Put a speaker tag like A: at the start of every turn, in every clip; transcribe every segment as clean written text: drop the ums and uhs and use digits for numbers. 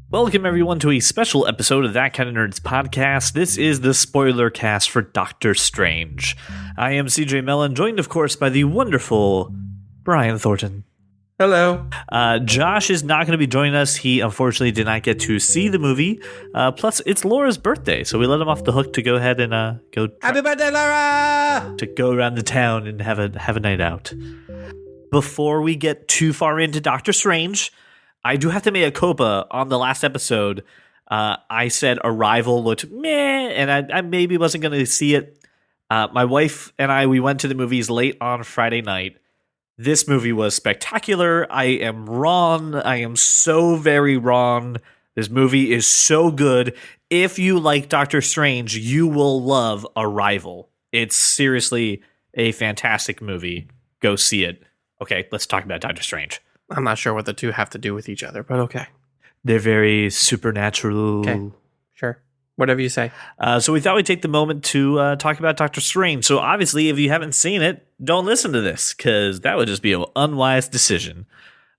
A: Welcome, everyone, to a special episode of That Kind of Nerds podcast. This is the Spoilcast for Doctor Strange. I am CJ Mellon, joined, of course, by the wonderful Brian Thornton.
B: Hello.
A: Josh is not going to be joining us. He, unfortunately, did not get to see the movie. Plus, it's Laura's birthday, so we let him off the hook to go ahead and
B: Happy birthday, Laura!
A: To go around the town and have a night out. Before we get too far into Doctor Strange, I do have to make a copa on the last episode. I said Arrival looked meh, and I maybe wasn't going to see it. My wife and I, we went to the movies late on Friday night. This movie was spectacular. I am wrong. I am so very wrong. This movie is so good. If you like Doctor Strange, you will love Arrival. It's seriously a fantastic movie. Go see it. Okay, let's talk about Doctor Strange.
B: I'm not sure what the two have to do with each other, but okay.
A: They're very supernatural.
B: Okay, sure. Whatever you say.
A: So we thought we'd take the moment to talk about Doctor Strange. So obviously, if you haven't seen it, don't listen to this, because that would just be an unwise decision.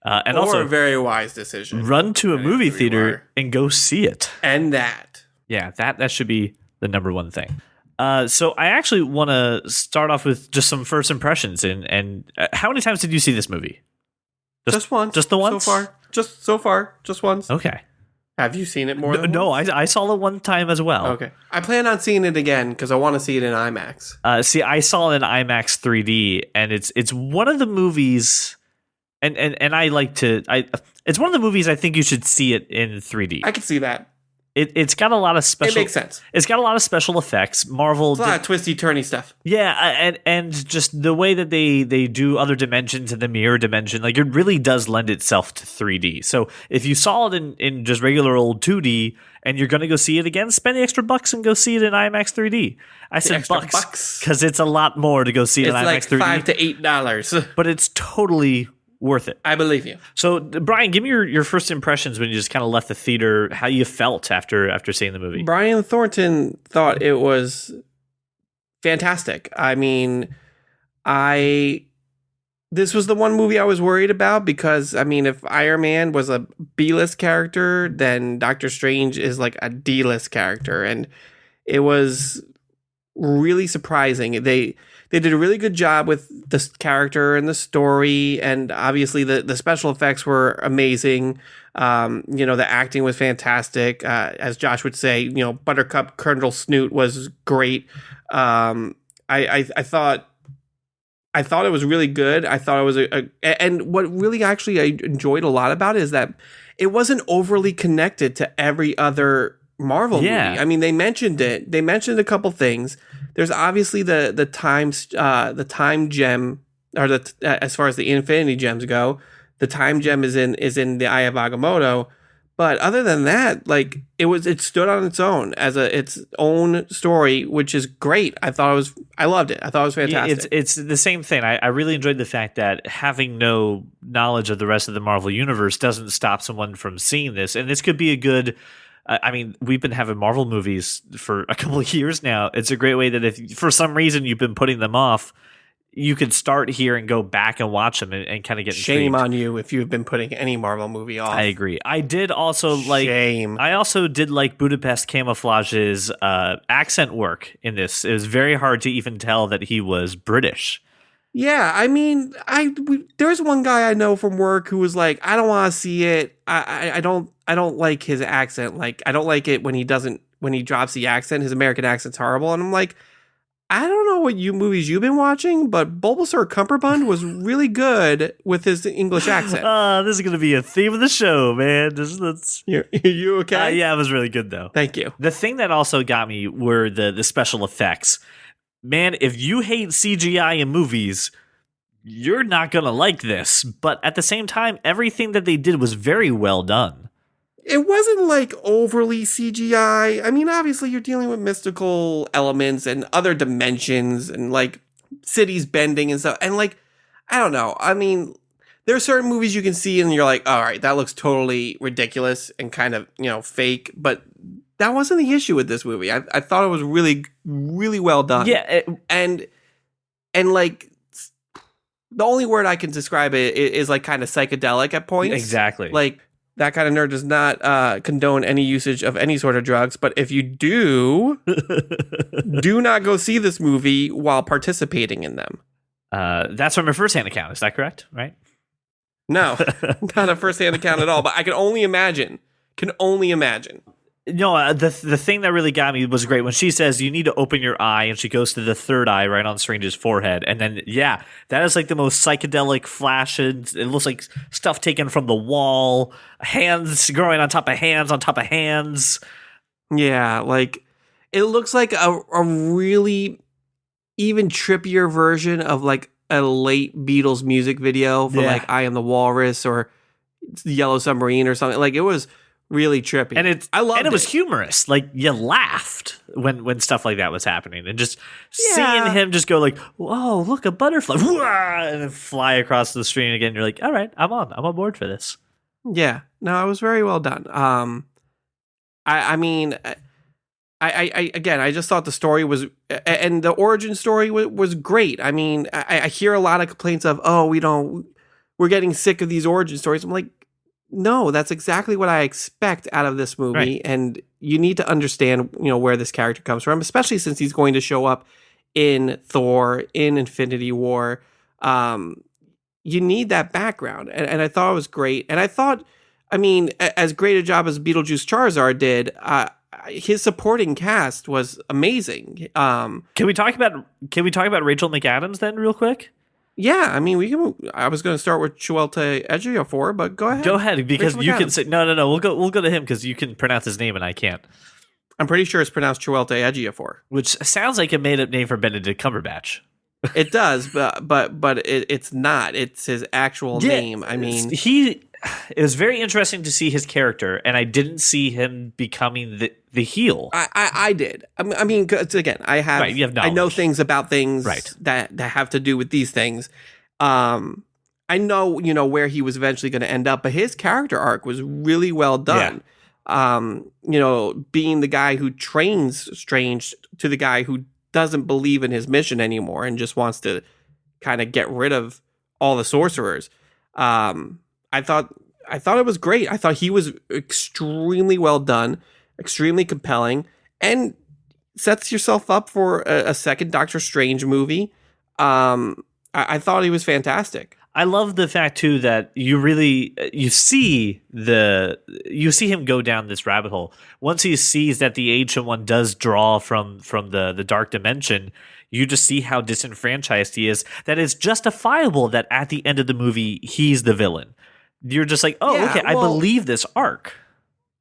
A: And
B: or
A: also,
B: a very wise decision.
A: Run to a movie theater and go see it.
B: And that.
A: Yeah, that should be the number one thing. So I actually want to start off with just some first impressions. And how many times did you see this movie?
B: Just once.
A: Just the once?
B: So far. Just once.
A: Okay.
B: Have you seen it more than
A: No,
B: once?
A: I saw it one time as well.
B: Okay. I plan on seeing it again because I want to see it in IMAX.
A: See, I saw it in IMAX 3D, and it's one of the movies, and I like to, it's one of the movies I think you should see it in 3D.
B: I can see that.
A: It's got a lot of special.
B: It makes sense.
A: It's got a lot of special effects. Marvel,
B: it's a lot of twisty turny stuff.
A: Yeah, and just the way that they do other dimensions and the mirror dimension, like, it really does lend itself to 3D. So if you saw it in just regular old 2D and you're going to go see it again, spend the extra bucks and go see it in IMAX 3D. I said bucks because it's a lot more to go see it in IMAX 3D.
B: It's like $5 to $8,
A: but it's totally worth it.
B: I believe you.
A: So, Brian, give me your first impressions when you just kind of left the theater, how you felt after seeing the movie.
B: Brian Thornton thought it was fantastic. I mean, this was the one movie I was worried about because, I mean, if Iron Man was a B-list character, then Doctor Strange is like a D-list character. And it was really surprising. They did a really good job with the character and the story, and obviously the special effects were amazing. The acting was fantastic. As Josh would say, Buttercup Colonel Snoot was great. I thought it was really good. I thought it was and what really actually I enjoyed a lot about it is that it wasn't overly connected to every other Marvel movie. I mean, they mentioned it. They mentioned a couple things. There's obviously the time gem, or as far as the Infinity Gems go, the time gem is in the Eye of Agamotto. But other than that, like, it stood on its own as its own story, which is great. I loved it. I thought it was fantastic.
A: Yeah, it's the same thing. I really enjoyed the fact that having no knowledge of the rest of the Marvel universe doesn't stop someone from seeing this, and this could be a good. I mean, we've been having Marvel movies for a couple of years now. It's a great way that if for some reason you've been putting them off, you could start here and go back and watch them and kind of get
B: shame
A: intrigued.
B: on you if you've been putting any Marvel movie off.
A: I agree. I did also I also did like Budapest Camouflage's accent work in this. It was very hard to even tell that he was British.
B: Yeah, I mean, there's one guy I know from work who was like, I don't want to see it. I don't like his accent. Like, I don't like it when he drops the accent. His American accent's horrible. And I'm like, I don't know what movies you've been watching, but Bulbasaur Cumberbund was really good with his English accent.
A: This is going to be a theme of the show, man.
B: You okay?
A: Yeah, it was really good, though.
B: Thank you.
A: The thing that also got me were the special effects. Man, if you hate CGI in movies, you're not going to like this. But at the same time, everything that they did was very well done.
B: It wasn't like overly CGI. I mean, obviously you're dealing with mystical elements and other dimensions and like cities bending and stuff. And like, I don't know. I mean, there are certain movies you can see and you're like, all right, that looks totally ridiculous and kind of, fake. But that wasn't the issue with this movie. I thought it was really, really well done.
A: Yeah.
B: And like, the only word I can describe it is like kind of psychedelic at points.
A: Exactly.
B: Like, that kind of nerd does not condone any usage of any sort of drugs. But if you do, do not go see this movie while participating in them.
A: That's from a first-hand account. Is that correct? Right?
B: No, not a first-hand account at all. But I can only imagine.
A: No, the thing that really got me was great when she says you need to open your eye, and she goes to the third eye right on Strange's forehead, and then that is like the most psychedelic flash. It looks like stuff taken from the wall, hands growing on top of hands.
B: Yeah, like it looks like a really even trippier version of like a late Beatles music video for like I Am the Walrus or Yellow Submarine or something. Like it was really trippy,
A: and I loved it. It was humorous. Like you laughed when stuff like that was happening, and just seeing him just go like, "Whoa, look, a butterfly!" and then fly across the screen again. You're like, "All right, I'm on board for this."
B: Yeah, no, it was very well done. I mean, I just thought the story was, and the origin story was great. I mean, I hear a lot of complaints of, we're getting sick of these origin stories. I'm like, no, that's exactly what I expect out of this movie.
A: Right.
B: And you need to understand, where this character comes from, especially since he's going to show up in Thor, in Infinity War. You need that background. And I thought it was great. And I thought, as great a job as Beetlejuice Charizard did, his supporting cast was amazing.
A: Can we talk about Rachel McAdams then real quick?
B: Yeah, we can. I was going to start with Chiwetel Ejiofor, but go ahead.
A: Go ahead, because you can say no. We'll go to him because you can pronounce his name and I can't.
B: I'm pretty sure it's pronounced Chiwetel Ejiofor,
A: which sounds like a made-up name for Benedict Cumberbatch.
B: It does, but it's not. It's his actual name.
A: It was very interesting to see his character, and I didn't see him becoming the heel.
B: I did. Again, I have.
A: Right, you have knowledge.
B: I know things about things
A: right.
B: that have to do with these things. I know where he was eventually going to end up, but his character arc was really well done. Yeah. Being the guy who trains Strange to the guy who doesn't believe in his mission anymore and just wants to kind of get rid of all the sorcerers. I thought it was great. I thought he was extremely well done, extremely compelling, and sets yourself up for a second Doctor Strange movie. I thought he was fantastic.
A: I love the fact too that you see him go down this rabbit hole. Once he sees that the Ancient One does draw from the dark dimension, you just see how disenfranchised he is. That it's justifiable that at the end of the movie he's the villain. You're just like, okay, I believe this arc.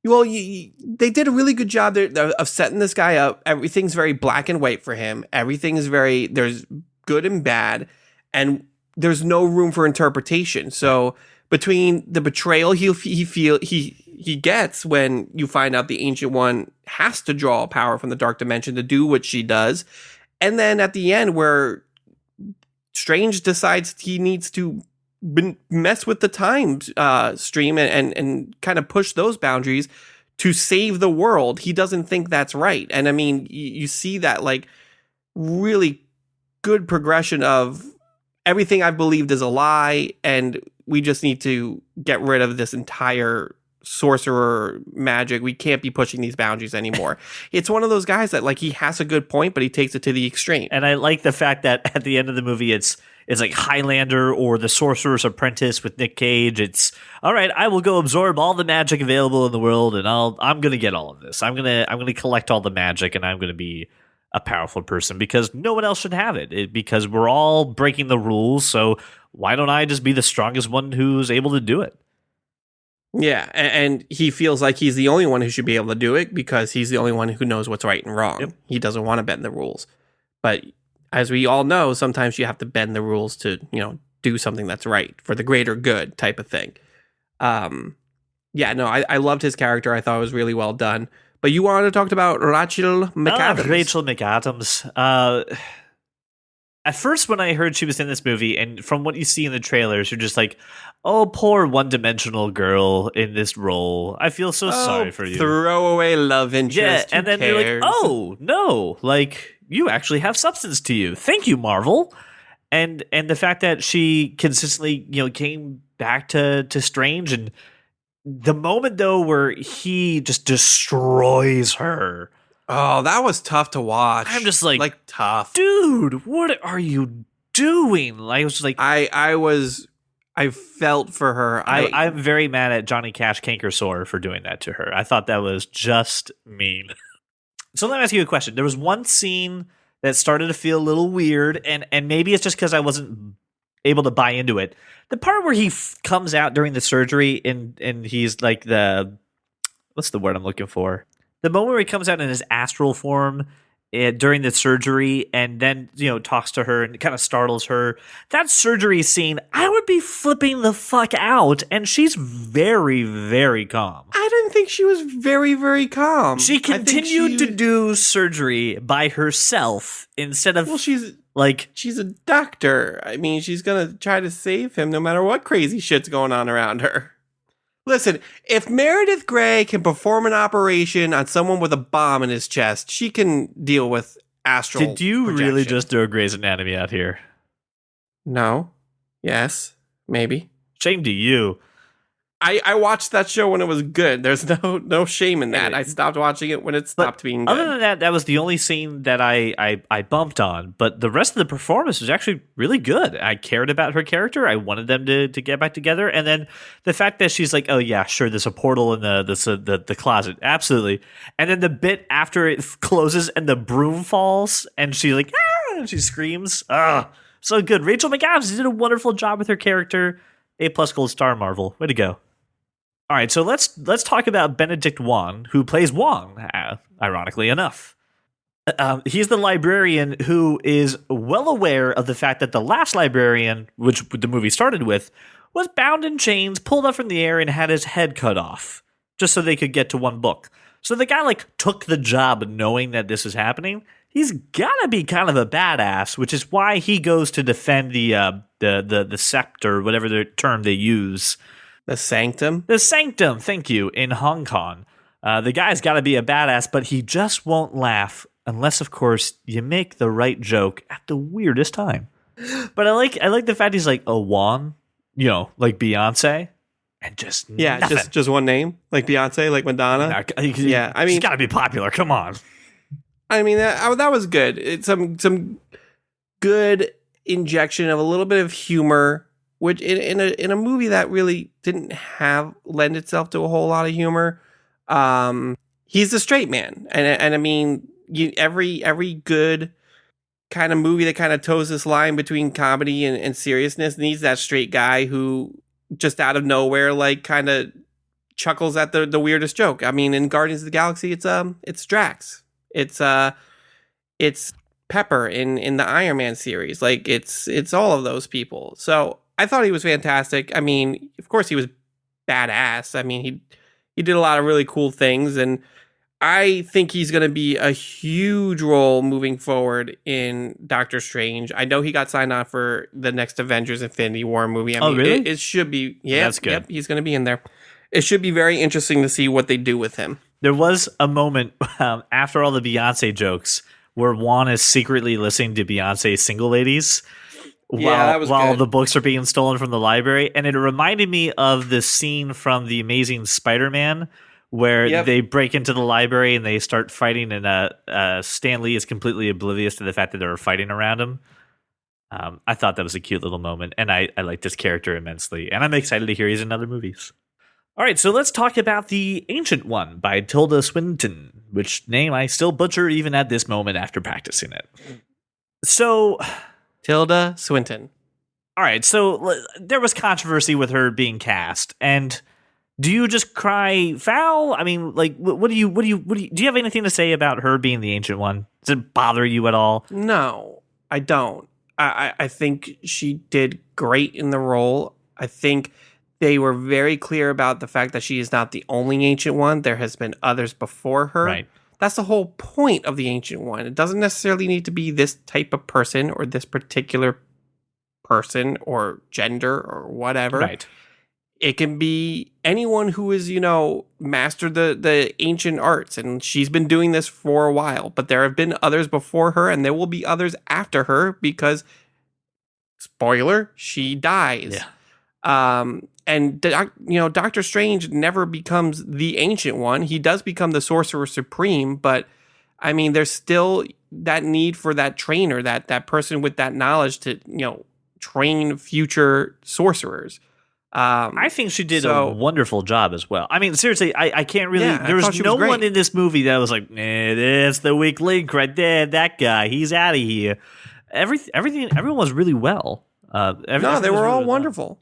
B: Well, they did a really good job there of setting this guy up. Everything's very black and white for him. Everything's there's good and bad, and there's no room for interpretation. So between the betrayal he gets when you find out the Ancient One has to draw power from the dark dimension to do what she does, and then at the end where Strange decides he needs to mess with the time stream and kind of push those boundaries to save the world. He doesn't think that's right. And you see that like really good progression of everything I've believed is a lie, and we just need to get rid of this entire sorcerer magic. We can't be pushing these boundaries anymore. It's one of those guys that like he has a good point, but he takes it to the extreme.
A: And I like the fact that at the end of the movie it's like Highlander or The Sorcerer's Apprentice with Nick Cage. It's all right. I will go absorb all the magic available in the world, and I'm gonna get all of this. I'm gonna collect all the magic, and I'm gonna be a powerful person because no one else should have it. Because we're all breaking the rules. So why don't I just be the strongest one who's able to do it?
B: Yeah, and he feels like he's the only one who should be able to do it because he's the only one who knows what's right and wrong. Yep. He doesn't want to bend the rules. But as we all know, sometimes you have to bend the rules to, do something that's right for the greater good type of thing. I loved his character. I thought it was really well done. But you wanted to talk about Rachel McAdams.
A: Rachel McAdams. At first, when I heard she was in this movie, and from what you see in the trailers, you're just like, oh, poor one-dimensional girl in this role. I feel so sorry for you.
B: Throwaway love interest.
A: Yeah, and then you're like, oh, no. Like, you actually have substance to you. Thank you, Marvel. And the fact that she consistently, came back to Strange and The moment though where he just destroys her,
B: Oh, that was tough to watch.
A: I'm just like
B: tough.
A: dude, what are you doing? Like, I was just like,
B: I felt for her.
A: I'm very mad at Johnny Cash Cankersore for doing that to her. I thought that was just mean. So let me ask you a question. There was one scene that started to feel a little weird, and maybe it's just because I wasn't able to buy into it. The part where he comes out during the surgery and he's like what's the word I'm looking for? The moment where he comes out in his astral form during the surgery and then, talks to her and kind of startles her. That surgery scene, I would be flipping the fuck out, and she's very, very calm.
B: I didn't think she was very, very calm.
A: She continued to do surgery by herself instead of...
B: Well, she's a doctor. I mean, she's going to try to save him no matter what crazy shit's going on around her. Listen, if Meredith Grey can perform an operation on someone with a bomb in his chest, she can deal with astral
A: Did you
B: projection.
A: really just throw Grey's Anatomy out here?
B: No. Yes. Maybe.
A: Shame to you.
B: I watched that show when it was good. There's no shame in that. I stopped watching it when it stopped being good.
A: Other than that, that was the only scene that I bumped on. But the rest of the performance was actually really good. I cared about her character. I wanted them to get back together. And then the fact that she's like, oh yeah, sure, there's a portal in the closet. Absolutely. And then the bit after it closes and the broom falls and she's like, ah, and she screams. Ah, so good. Rachel McAdams did a wonderful job with her character. A+ gold star, Marvel. Way to go. All right, so let's talk about Benedict Wong, who plays Wong, ironically enough. He's the librarian who is well aware of the fact that the last librarian, which the movie started with, was bound in chains, pulled up from the air, and had his head cut off, just so they could get to one book. So the guy, took the job knowing that this is happening. He's gotta be kind of a badass, which is why he goes to defend the sept, or whatever the term they use.
B: The Sanctum?
A: The Sanctum, thank you, in Hong Kong. The guy's got to be a badass, but he just won't laugh unless, of course, you make the right joke at the weirdest time. But I like the fact he's like, oh, Wong, like Beyonce, and just nothing.
B: just one name, like Beyonce, like Madonna.
A: Yeah, I mean, he's got to be popular. Come on.
B: I mean, that was good. It's some good injection of a little bit of humor. Which in a movie that really didn't lend itself to a whole lot of humor, he's the straight man, and I mean, every good kind of movie that kind of toes this line between comedy and seriousness needs that straight guy who just out of nowhere kind of chuckles at the weirdest joke. I mean, in Guardians of the Galaxy, it's Drax, it's Pepper in the Iron Man series, it's all of those people. So I thought he was fantastic. I mean, of course he was badass. I mean, he did a lot of really cool things, and I think he's going to be a huge role moving forward in Doctor Strange. I know he got signed on for the next Avengers Infinity War movie. I mean,
A: really?
B: It should be. Yeah,
A: that's good.
B: Yep, he's going to be in there. It should be very interesting to see what they do with him.
A: There was a moment after all the Beyonce jokes where Juan is secretly listening to Beyonce's Single Ladies. While the books are being stolen from the library. And it reminded me of the scene from The Amazing Spider-Man where they break into the library and they start fighting, and Stan Lee is completely oblivious to the fact that they were fighting around him. I thought that was a cute little moment, and I like this character immensely, and I'm excited to hear he's in other movies. All right, so let's talk about The Ancient One by Tilda Swinton, which name I still butcher even at this moment after practicing it. So...
B: Tilda Swinton.
A: All right, so there was controversy with her being cast, and do you just cry foul? I mean, what do you do you have anything to say about her being the Ancient One? Does it bother you at all?
B: No, I don't. I think she did great in the role. I think they were very clear about the fact that she is not the only Ancient One. There has been others before her.
A: Right.
B: That's the whole point of the Ancient One. It doesn't necessarily need to be this type of person or this particular person or gender or whatever.
A: Right.
B: It can be anyone who is, mastered the ancient arts, and she's been doing this for a while. But there have been others before her, and there will be others after her because, spoiler, she dies. And Doctor Strange never becomes the Ancient One. He does become the Sorcerer Supreme, but I mean, there's still that need for that trainer, that person with that knowledge to train future sorcerers.
A: I think she did a wonderful job as well. I mean, seriously, I can't really.
B: Yeah,
A: there was no one in this movie that was like, that's the weak link right there. That guy, he's out of here. Everyone was really well.
B: No, they were all wonderful. Well.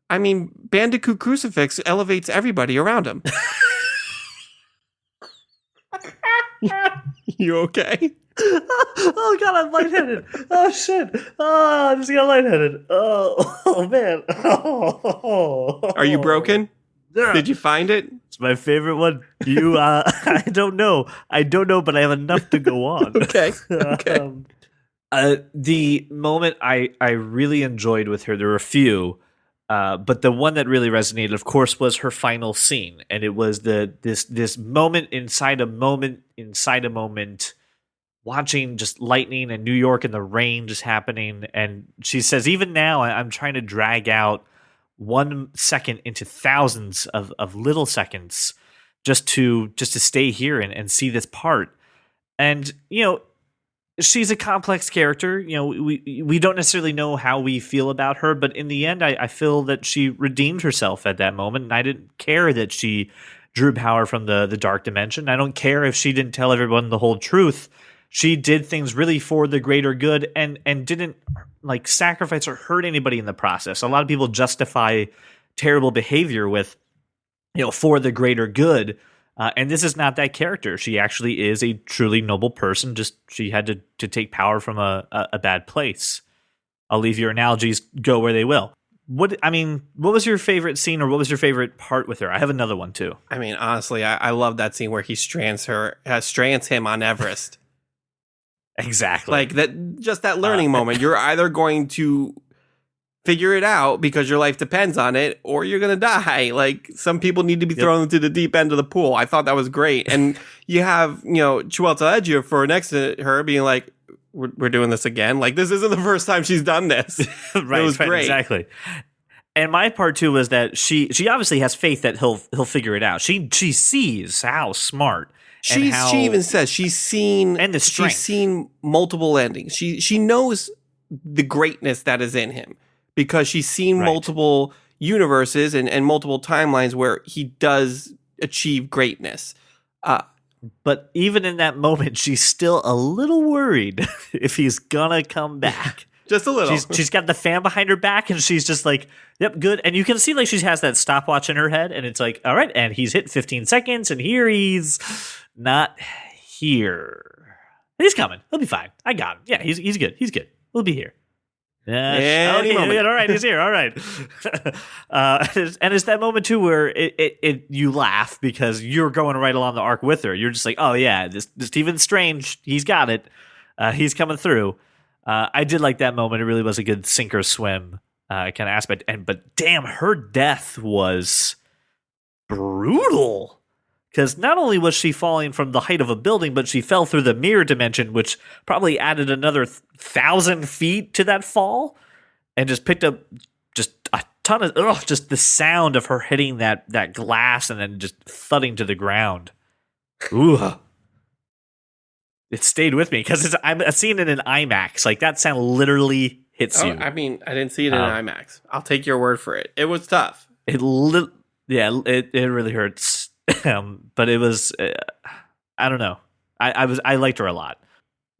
B: I mean, Bandicoot Crucifix elevates everybody around him. You okay?
A: Oh God, I'm lightheaded. Oh shit. Oh, I just got lightheaded. Oh man.
B: Are you broken? Did you find it?
A: It's my favorite one. I don't know, but I have enough to go on.
B: Okay.
A: The moment I really enjoyed with her, there were a few, but the one that really resonated, of course, was her final scene, and it was this moment inside a moment, watching just lightning and New York and the rain just happening. And she says, even now, I'm trying to drag out 1 second into thousands of little seconds just to stay here and see this part. And she's a complex character. We don't necessarily know how we feel about her, but in the end, I feel that she redeemed herself at that moment, and I didn't care that she drew power from the dark dimension. I don't care if she didn't tell everyone the whole truth. She did things really for the greater good and didn't sacrifice or hurt anybody in the process. A lot of people justify terrible behavior with, for the greater good. And this is not that character. She actually is a truly noble person. Just she had to take power from a bad place. I'll leave your analogies go where they will. What was your favorite scene, or what was your favorite part with her? I have another one too.
B: I mean, honestly, I love that scene where he strands him on Everest.
A: Exactly.
B: Like that learning moment. You're either going to figure it out because your life depends on it, or you're going to die. Like, some people need to be thrown into the deep end of the pool. I thought that was great. And you have, Chiwetel Ejiofor next to her being like, we're doing this again. Like, this isn't the first time she's done this.
A: Right.
B: It was great.
A: Exactly. And my part too was that she obviously has faith that he'll figure it out. She sees how smart.
B: She even says she's seen multiple endings. She knows the greatness that is in him because she's seen multiple universes and multiple timelines where he does achieve greatness.
A: But even in that moment, she's still a little worried if he's gonna come back.
B: Just a little.
A: She's got the fan behind her back, and she's just like, yep, good. And you can see she has that stopwatch in her head, and it's like, all right, and he's hit 15 seconds, and here he's not here. He's coming. He'll be fine. I got him. Yeah, he's good. He's good. We'll be here.
B: Okay,
A: all right, he's here. All right. And it's that moment too where you laugh because you're going right along the arc with her. You're just like, oh yeah, this Stephen Strange, he's got it. He's coming through. I did like that moment. It really was a good sink or swim kind of aspect. But damn, her death was brutal. Because not only was she falling from the height of a building, but she fell through the mirror dimension, which probably added another 1,000 feet to that fall, and just picked up just a ton of just the sound of her hitting that glass and then just thudding to the ground. Ooh. It stayed with me because I'm seeing it in IMAX. Like, that sound literally hits you.
B: I mean, I didn't see it in IMAX. I'll take your word for it. It was tough.
A: It really hurts. But it was, I don't know. I liked her a lot.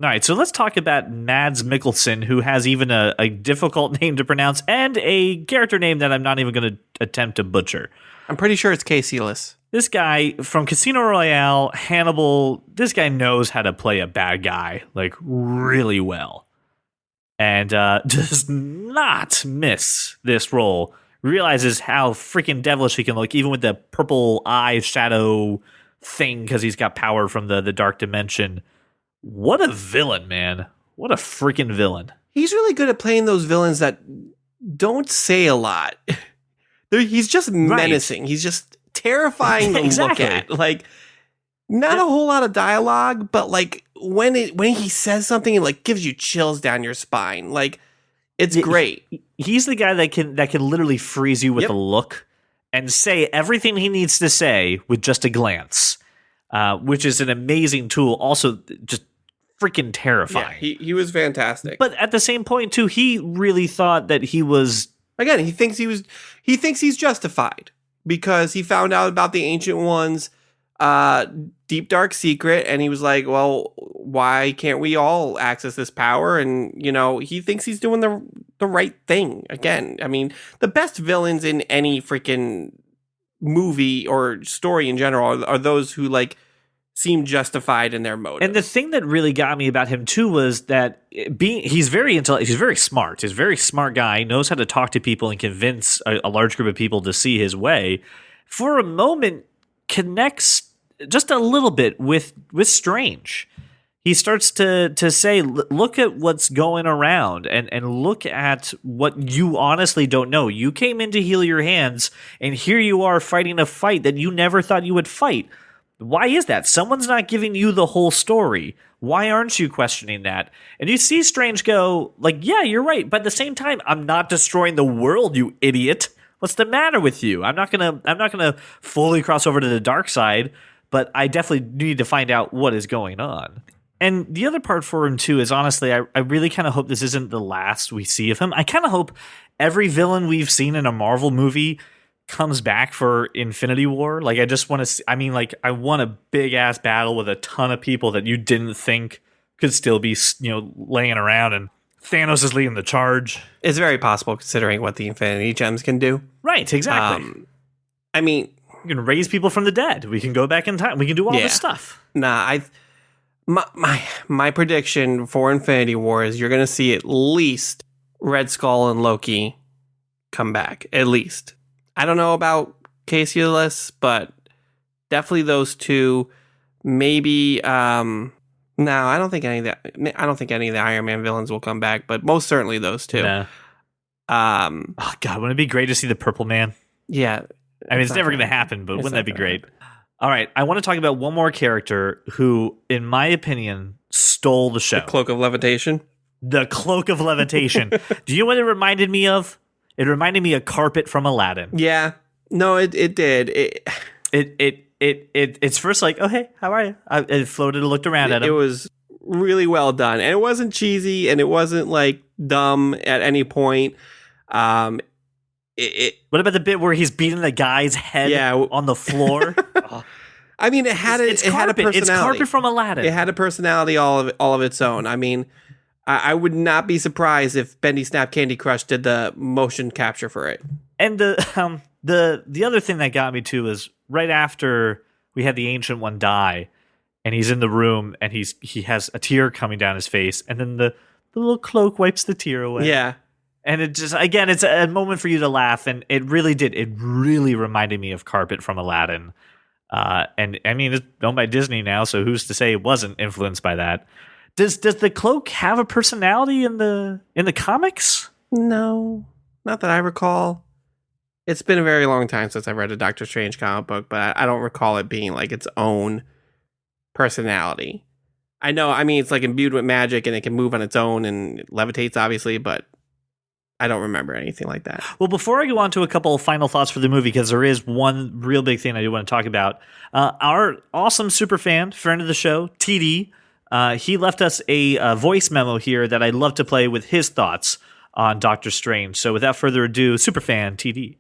A: All right, so let's talk about Mads Mikkelsen, who has even a difficult name to pronounce and a character name that I'm not even going to attempt to butcher.
B: I'm pretty sure it's Casey-less.
A: This guy from Casino Royale, Hannibal, this guy knows how to play a bad guy, like, really well. And does not miss this role. Realizes how freaking devilish he can look, even with the purple eye shadow thing, because he's got power from the dark dimension. What a villain, man. What a freaking villain.
B: He's really good at playing those villains that don't say a lot. He's just menacing. Right. He's just terrifying to look at. Like, not a whole lot of dialogue, but like when he says something, it like gives you chills down your spine. Like, It's great.
A: He's the guy that can literally freeze you with a look and say everything he needs to say with just a glance, which is an amazing tool. Also, just freaking terrifying.
B: Yeah, he was fantastic.
A: But at the same point, too, he really thought that he was...
B: Again, he thinks he's justified because he found out about the Ancient One's deep, dark secret, and he was like, well, why can't we all access this power? And, he thinks he's doing the right thing. Again, I mean, the best villains in any freaking movie or story in general are those who, like, seem justified in their motives.
A: And the thing that really got me about him too was that he's very smart. He's a very smart guy, knows how to talk to people and convince a large group of people to see his way. For a moment, connects just a little bit with Strange. He starts to say, look at what's going around and look at what you honestly don't know. You came in to heal your hands, and here you are fighting a fight that you never thought you would fight. Why is that? Someone's not giving you the whole story. Why aren't you questioning that? And you see Strange go, like, yeah, you're right. But at the same time, I'm not destroying the world, you idiot. What's the matter with you? I'm not gonna fully cross over to the dark side, but I definitely need to find out what is going on. And the other part for him, too, is honestly, I really kind of hope this isn't the last we see of him. I kind of hope every villain we've seen in a Marvel movie comes back for Infinity War. Like, I just want to see, I want a big ass battle with a ton of people that you didn't think could still be, laying around, and Thanos is leading the charge.
B: It's very possible considering what the Infinity Gems can do.
A: Right, exactly. We can raise people from the dead. We can go back in time. We can do all this stuff.
B: My prediction for Infinity War is you're going to see at least Red Skull and Loki come back. At least. I don't know about Cassius, but definitely those two. Maybe no, I don't think any of the Iron Man villains will come back, but most certainly those two.
A: Nah. Oh God, wouldn't it be great to see the Purple Man?
B: Yeah.
A: I mean, it's never going to happen, but wouldn't that be great? All right, I want to talk about one more character who, in my opinion, stole the show.
B: The Cloak of Levitation?
A: The Cloak of Levitation. Do you know what it reminded me of? It reminded me of Carpet from Aladdin.
B: Yeah. No, it did.
A: It's first like, oh, hey, how are you? It floated and looked around at him.
B: It was really well done. And it wasn't cheesy, and it wasn't, like, dumb at any point.
A: What about the bit where he's beating the guy's head on the floor?
B: I mean, it had a personality.
A: It's Carpet from Aladdin.
B: It had a personality all of its own. I mean, I would not be surprised if Bendy Snap Candy Crush did the motion capture for it.
A: And the other thing that got me too is right after we had the Ancient One die, and he's in the room, and he has a tear coming down his face, and then the little cloak wipes the tear away.
B: Yeah.
A: And it just, again, it's a moment for you to laugh, and it really did. It really reminded me of Carpet from Aladdin. And I mean, it's owned by Disney now, so who's to say it wasn't influenced by that? Does the cloak have a personality in the comics?
B: No, not that I recall. It's been a very long time since I've read a Doctor Strange comic book, but I don't recall it being like its own personality. I know, I mean, it's like imbued with magic and it can move on its own and it levitates, obviously, but I don't remember anything like that.
A: Well, before I go on to a couple of final thoughts for the movie, because there is one real big thing I do want to talk about, our awesome super fan, friend of the show, TD, he left us a voice memo here that I'd love to play with his thoughts on Doctor Strange. So without further ado, superfan TD.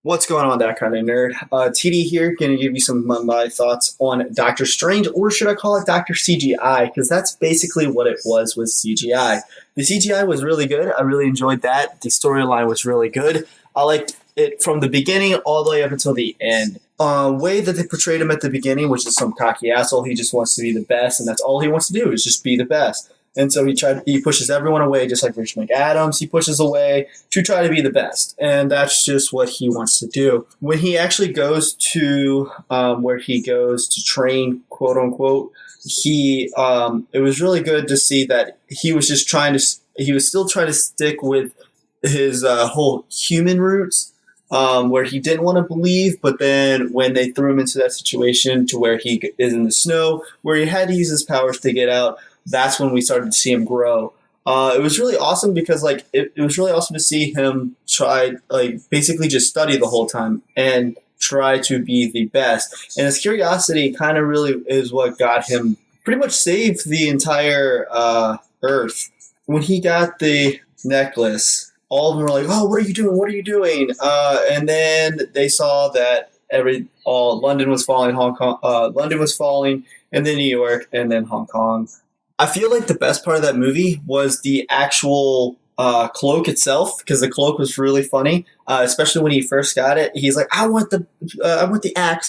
C: What's going on, that kind of nerd? TD here, going to give you some of my thoughts on Doctor Strange, or should I call it Doctor CGI? Because that's basically what it was with CGI. The CGI was really good. I really enjoyed that. The storyline was really good. I liked it from the beginning all the way up until the end. Way that they portrayed him at the beginning, which is some cocky asshole. He just wants to be the best, and that's all he wants to do is just be the best. And so he pushes everyone away, just like Rich McAdams. He pushes away to try to be the best. And that's just what he wants to do. When he actually goes to where he goes to train, quote unquote, it was really good to see that he was still trying to stick with his whole human roots, where he didn't want to believe, but then when they threw him into that situation to where he is in the snow, where he had to use his powers to get out, that's when we started to see him grow. It was really awesome because like it was really awesome to see him try like basically just study the whole time and try to be the best. And his curiosity kind of really is what got him pretty much saved the entire Earth. When he got the necklace, all of them were like, "Oh, what are you doing? What are you doing?" And then they saw that London was falling, London was falling, and then New York, and then Hong Kong. I feel like the best part of that movie was the actual cloak itself, because the cloak was really funny, especially when he first got it. He's like, I want the axe,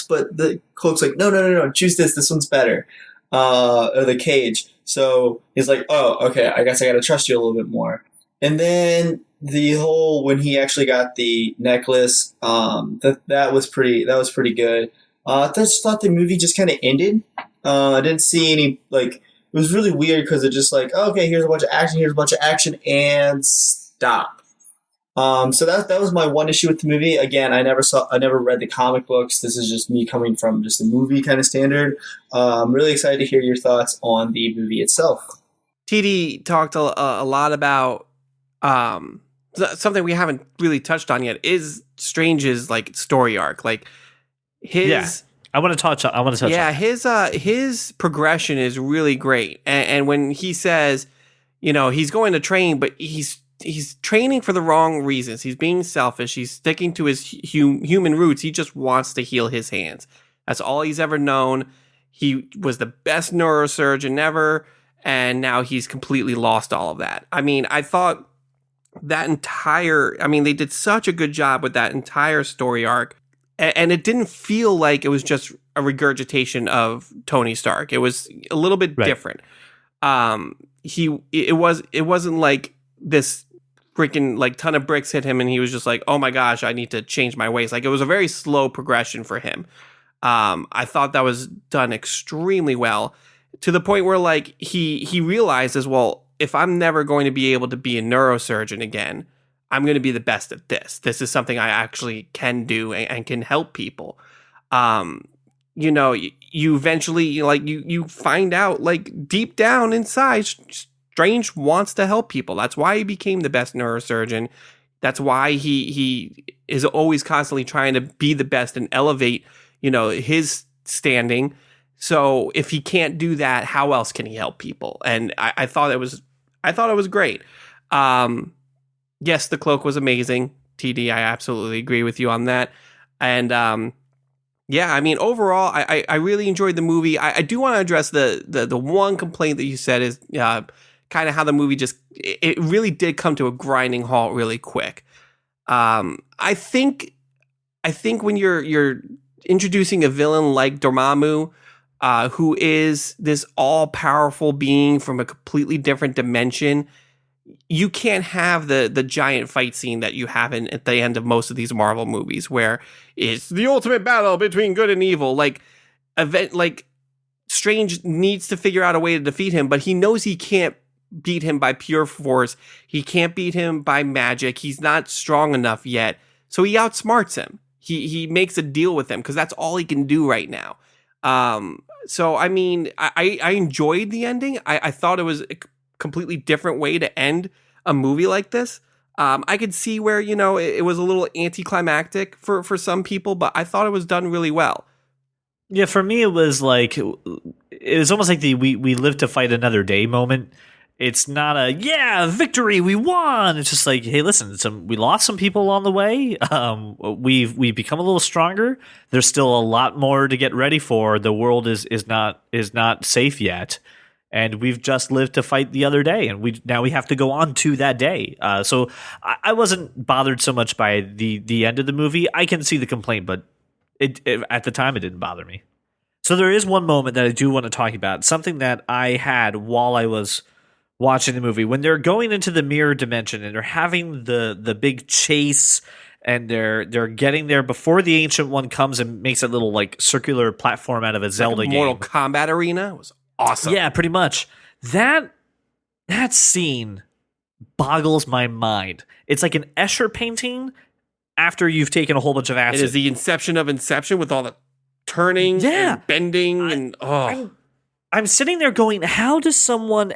C: but the cloak's like, no, choose this. This one's better. Or the cage. So he's like, oh, okay, I guess I got to trust you a little bit more. And then when he actually got the necklace, that was pretty good. I just thought the movie just kind of ended. I didn't see any, like, it was really weird because it just like, okay, here's a bunch of action, and stop. So that was my one issue with the movie. Again, I never read the comic books. This is just me coming from just a movie kind of standard. I'm really excited to hear your thoughts on the movie itself.
B: TD talked a lot about something we haven't really touched on yet is Strange's like story arc, like his.
A: Yeah. I want to touch on
B: his progression is really great, and when he says, you know, he's going to train, but he's training for the wrong reasons. He's being selfish. He's sticking to his human roots. He just wants to heal his hands. That's all he's ever known. He was the best neurosurgeon ever, and now he's completely lost all of that. I mean, I thought they did such a good job with that entire story arc. And it didn't feel like it was just a regurgitation of Tony Stark. It was a little bit different. It wasn't like this freaking like ton of bricks hit him and he was just like, oh my gosh, I need to change my ways. Like, it was a very slow progression for him. I thought that was done extremely well, to the point where like he realizes, well, if I'm never going to be able to be a neurosurgeon again, I'm going to be the best at this. This is something I actually can do and can help people. You know, you eventually, you find out, like, deep down inside, Strange wants to help people. That's why he became the best neurosurgeon. That's why he is always constantly trying to be the best and elevate, you know, his standing. So if he can't do that, how else can he help people? And I thought it was great. Yes, the cloak was amazing. TD, I absolutely agree with you on that. And yeah, I mean, overall, I really enjoyed the movie. I do want to address the one complaint that you said is kind of how the movie it really did come to a grinding halt really quick. I think when you're introducing a villain like Dormammu, who is this all-powerful being from a completely different dimension, you can't have the giant fight scene that you have at the end of most of these Marvel movies, where it's the ultimate battle between good and evil. Like, Strange needs to figure out a way to defeat him, but he knows he can't beat him by pure force. He can't beat him by magic. He's not strong enough yet. So he outsmarts him. He makes a deal with him because that's all he can do right now. So, I mean, I enjoyed the ending. I thought it was a completely different way to end a movie like this. I could see where, you know, it was a little anticlimactic for some people, but I thought it was done really well.
A: Yeah, for me, it was like, it was almost like the we live to fight another day moment. It's not a, victory, we won. It's just like, hey, listen, we lost some people along the way. We've become a little stronger. There's still a lot more to get ready for. The world is not safe yet. And we've just lived to fight the other day, and now we have to go on to that day. So I wasn't bothered so much by the end of the movie. I can see the complaint, but it at the time it didn't bother me. So there is one moment that I do want to talk about, something that I had while I was watching the movie, when they're going into the mirror dimension and they're having the big chase, and they're getting there before the Ancient One comes and makes a little like circular platform out of a Zelda game.
B: Mortal Kombat arena was awesome.
A: Yeah, pretty much. That scene boggles my mind. It's like an Escher painting after you've taken a whole bunch of acid.
B: It is the inception of Inception with all the turning and bending and
A: I'm sitting there going, how does someone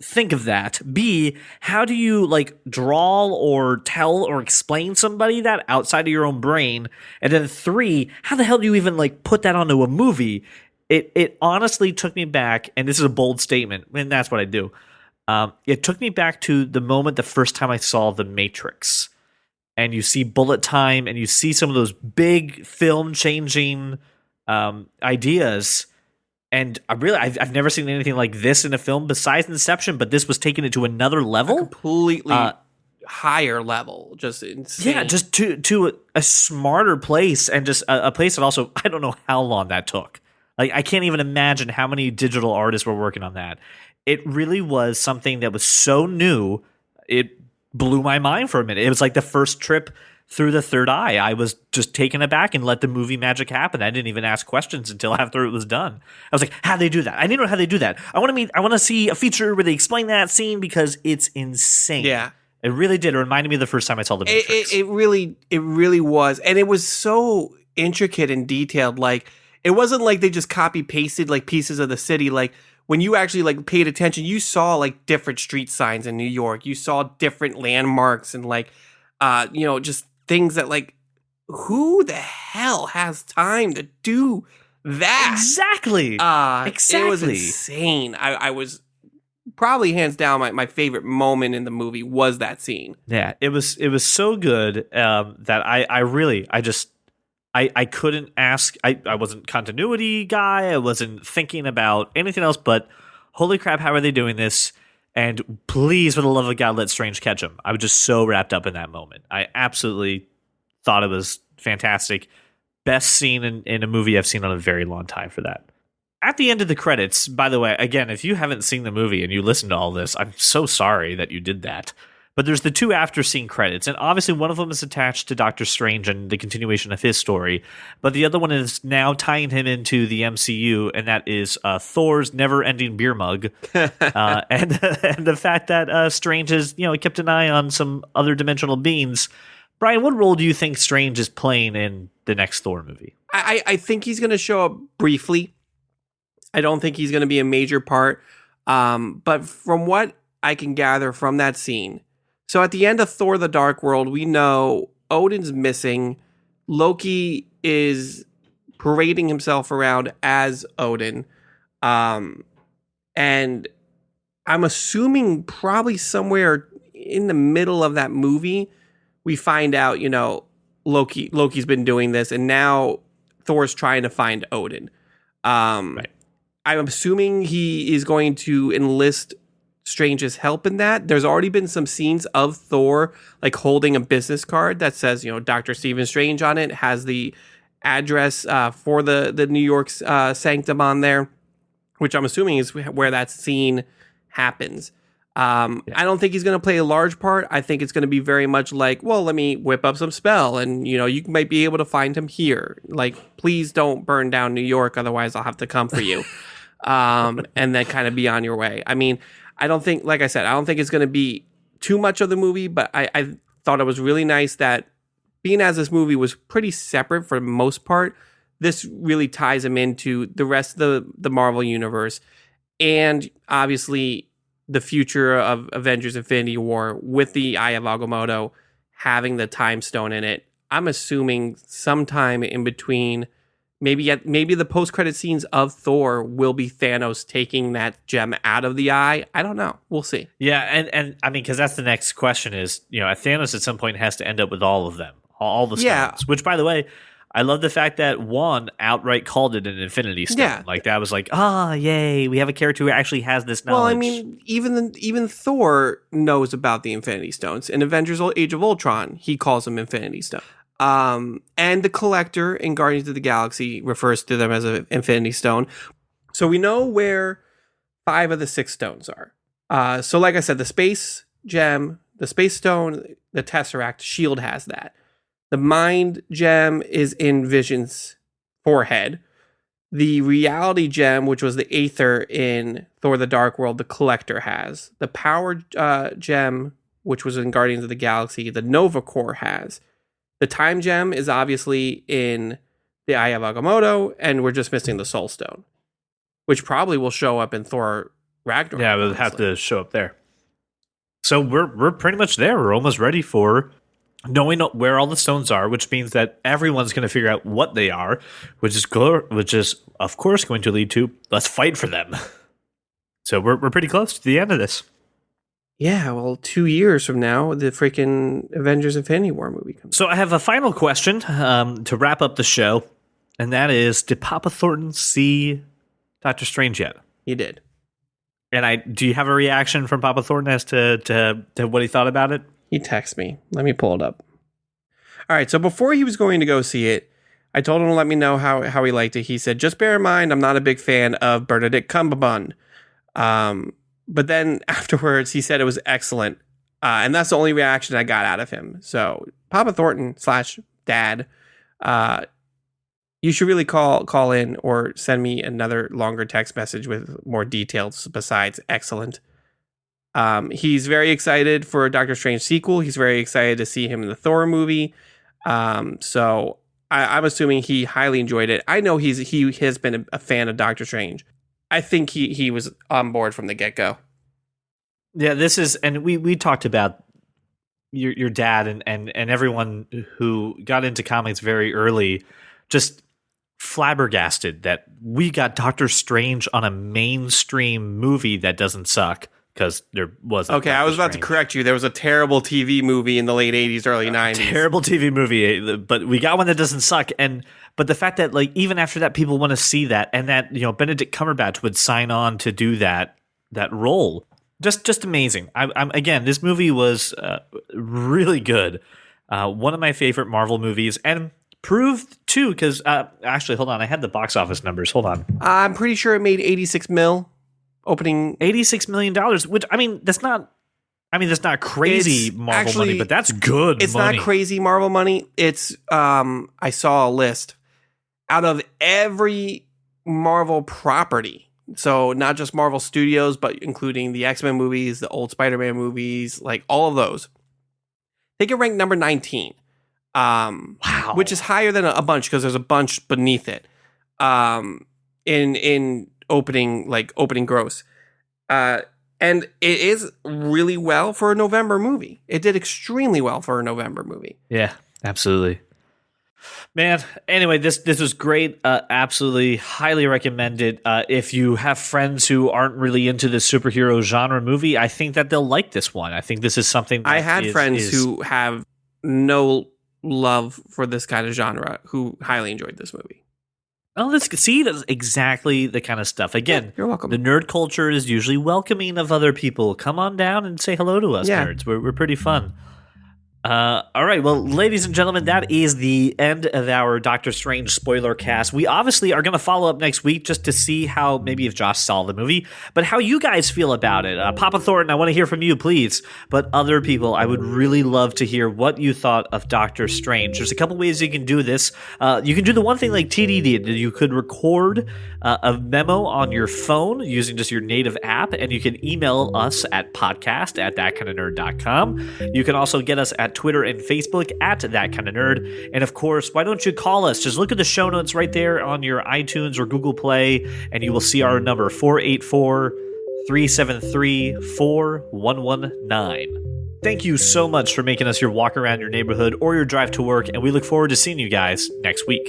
A: think of that? B, how do you like draw or tell or explain somebody that outside of your own brain? And then 3, how the hell do you even like put that onto a movie? It honestly took me back, and this is a bold statement, and that's what I do. It took me back to the moment the first time I saw The Matrix, and you see bullet time, and you see some of those big film changing ideas. And I've never seen anything like this in a film besides Inception, but this was taking it to another level,
B: completely higher level, just insane.
A: Yeah, just to a smarter place, and just a place that also, I don't know how long that took. Like, I can't even imagine how many digital artists were working on that. It really was something that was so new, it blew my mind for a minute. It was like the first trip through the third eye. I was just taken aback and let the movie magic happen. I didn't even ask questions until after it was done. I was like, how'd they do that? I need to know how they do that. I want to see a feature where they explain that scene because it's insane.
B: Yeah.
A: It really did. It reminded me of the first time I saw The Matrix.
B: It really was. And it was so intricate and detailed. Like, it wasn't like they just copy pasted like pieces of the city. Like, when you actually like paid attention, you saw like different street signs in New York. You saw different landmarks and like, just things that like, who the hell has time to do that?
A: Exactly.
B: It was insane. I was probably hands down my favorite moment in the movie was that scene.
A: Yeah, it was so good that I couldn't ask. I wasn't continuity guy. I wasn't thinking about anything else but, holy crap, how are they doing this? And please, for the love of God, let Strange catch him. I was just so wrapped up in that moment. I absolutely thought it was fantastic. Best scene in a movie I've seen in a very long time for that. At the end of the credits, by the way, again, if you haven't seen the movie and you listen to all this, I'm so sorry that you did that. But there's the 2 after scene credits, and obviously one of them is attached to Doctor Strange and the continuation of his story, but the other one is now tying him into the MCU, and that is Thor's never-ending beer mug, and the fact that Strange has kept an eye on some other dimensional beings. Brian, what role do you think Strange is playing in the next Thor movie?
B: I think he's going to show up briefly. I don't think he's going to be a major part, but from what I can gather from that scene. So at the end of Thor: The Dark World, we know Odin's missing. Loki is parading himself around as Odin. And I'm assuming probably somewhere in the middle of that movie, we find out, Loki's been doing this, and now Thor's trying to find Odin. Right. I'm assuming he is going to enlist Strange's help in that. There's already been some scenes of Thor like holding a business card that says, Dr. Stephen Strange on it, has the address for the New York sanctum on there, which I'm assuming is where that scene happens. I don't think he's going to play a large part. I think it's going to be very much like, well, let me whip up some spell and, you might be able to find him here. Like, please don't burn down New York. Otherwise I'll have to come for you. And then kind of be on your way. I mean, I don't think it's going to be too much of the movie, but I thought it was really nice that being as this movie was pretty separate for the most part, this really ties him into the rest of the Marvel universe and obviously the future of Avengers Infinity War with the Eye of Agamotto having the Time Stone in it. I'm assuming sometime in between. Maybe the post-credit scenes of Thor will be Thanos taking that gem out of the eye. I don't know. We'll see.
A: Yeah, and I mean, because that's the next question is, Thanos at some point has to end up with all of them, all the stones. Yeah. Which, by the way, I love the fact that Juan outright called it an Infinity Stone. Yeah. Like, that was like, yay, we have a character who actually has this knowledge.
B: Well, I mean, even Thor knows about the Infinity Stones. In Avengers Age of Ultron, he calls them Infinity Stones. And the Collector in Guardians of the Galaxy refers to them as an Infinity Stone. So we know where 5 of the 6 stones are. So like I said, the Space Gem, the Space Stone, the Tesseract, S.H.I.E.L.D. has that. The Mind Gem is in Vision's forehead. The Reality Gem, which was the Aether in Thor: The Dark World, the Collector has. The Power Gem, which was in Guardians of the Galaxy, the Nova Corps has. The Time Gem is obviously in the Eye of Agamotto, and we're just missing the Soul Stone, which probably will show up in Thor: Ragnarok.
A: Yeah, we'll have to show up there. So we're pretty much there. We're almost ready for knowing where all the stones are, which means that everyone's going to figure out what they are, which is of course going to lead to let's fight for them. So we're pretty close to the end of this.
B: Yeah, well, 2 years from now, the freaking Avengers Infinity War movie comes.
A: So I have a final question to wrap up the show, and that is, did Papa Thornton see Doctor Strange yet?
B: He did.
A: And do you have a reaction from Papa Thornton as to what he thought about it?
B: He texted me. Let me pull it up. All right, so before he was going to go see it, I told him to let me know how he liked it. He said, just bear in mind, I'm not a big fan of Benedict Cumberbatch. But then afterwards, he said it was excellent. And that's the only reaction I got out of him. So Papa Thornton / Dad, you should really call in or send me another longer text message with more details besides excellent. He's very excited for a Doctor Strange sequel. He's very excited to see him in the Thor movie. So I'm assuming he highly enjoyed it. I know he has been a fan of Doctor Strange. I think he was on board from the get-go.
A: Yeah, this is, and we talked about your dad and everyone who got into comics very early, just flabbergasted that we got Doctor Strange on a mainstream movie that doesn't suck, because there wasn't.
B: Okay,
A: Doctor
B: I was about
A: Strange.
B: to correct you. There was a terrible TV movie in the late 80s, early 90s.
A: Terrible TV movie, but we got one that doesn't suck. But the fact that, like, even after that, people want to see that, and that, you know, Benedict Cumberbatch would sign on to do that role, just amazing. I'm again, this movie was really good. One of my favorite Marvel movies, and proved too, because actually, hold on, I had the box office numbers. Hold on,
B: I'm pretty sure it made 86 mil opening.
A: $86 million, which that's not crazy Marvel money, but that's good.
B: It's
A: money.
B: not crazy Marvel money. It's I saw a list out of every Marvel property. So not just Marvel Studios, but including the X-Men movies, the old Spider-Man movies, like all of those. They get ranked number 19.
A: Wow.
B: Which is higher than a bunch, because there's a bunch beneath it. In opening gross. And it is really well for a November movie. It did extremely well for a November movie.
A: Yeah, absolutely. Man, anyway, this was great. Absolutely highly recommended. If you have friends who aren't really into the superhero genre movie, I think that they'll like this one. I think this is something that
B: I had friends who have no love for this kind of genre who highly enjoyed this movie.
A: Oh, that's exactly the kind of stuff. Again,
B: Yeah, you're welcome.
A: The nerd culture is usually welcoming of other people. Come on down and say hello to us, nerds. We're pretty fun. All right, well, ladies and gentlemen, that is the end of our Doctor Strange spoiler cast. We obviously are going to follow up next week just to see how, maybe if Josh saw the movie, but how you guys feel about it. Papa Thornton, I want to hear from you, please. But other people, I would really love to hear what you thought of Doctor Strange. There's a couple ways you can do this. You can do the one thing like TD did. You could record a memo on your phone using just your native app, and you can email us at podcast@thatkindofnerd.com. You can also get us at Twitter and Facebook at That Kind of Nerd. And of course, why don't you call us? Just look at the show notes right there on your iTunes or Google Play, and you will see our number, 484-373-4119. Thank you so much for making us your walk around your neighborhood or your drive to work, and we look forward to seeing you guys next week.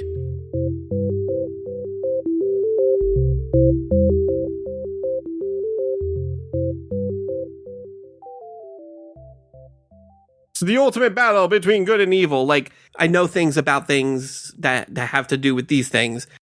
B: It's the ultimate battle between good and evil. Like, I know things about things that have to do with these things.